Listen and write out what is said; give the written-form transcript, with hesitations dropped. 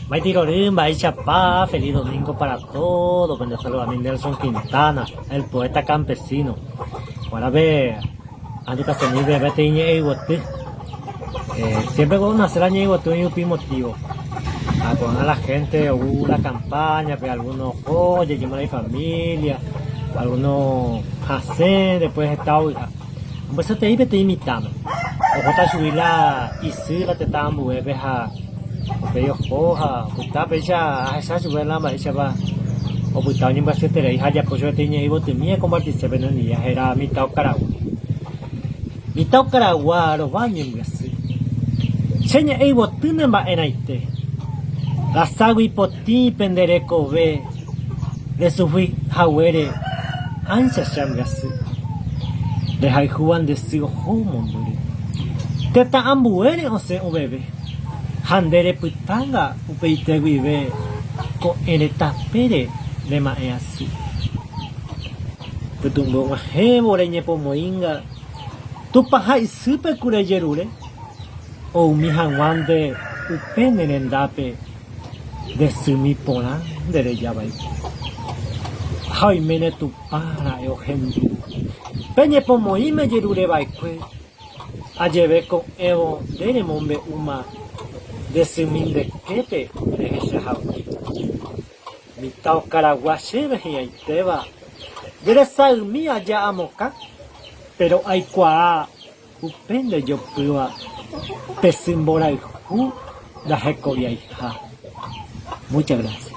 Maitirorim, Chapá, feliz domingo para todos. Bueno, saludo a mi Nelson Quintana, el poeta campesino. Ahora ve, ando que se me ve, vete y siempre cuando nace el año igual y un motivo. A poner a la gente una campaña, pues algunos oye, llamar a mi familia, algunos hacen, después está oiga. Un beso te iba te imitando. Ojo ta subir la y si la te estaban vuelves a bello hoja, puta pecha, a esa subir la maricha va. O puta ni más te teréis allá pues yo tenía y bote mía compartirse venía era mitad caragua. Mitad caragua los baños me así. Seña ei botina ba enaite. La sagui poti pendere kobe. Le sufi hawere ancha shamgasu. Le hai juan de sigo homondure. Teta ambuere o se ubebe. Handere putanga upeite vive. Ko ere tapere le maeasu. Putumbo mahebore nyepo moinga. Tupahai super kureyerure. O mi hangwande upene nendape. De sumi pola de reyabai. Hai mene tu para yo hendu. Peñe pomoí me yerure baikwe. Alleve con evo de mombe uma. De sumin de kepe de heshahauki. Mi tao karaguache vejiaiteba. De salmi allá amoka. Pero hay kwa upende yo pua. Te simbora el hu. La hekoya hija. Muchas gracias.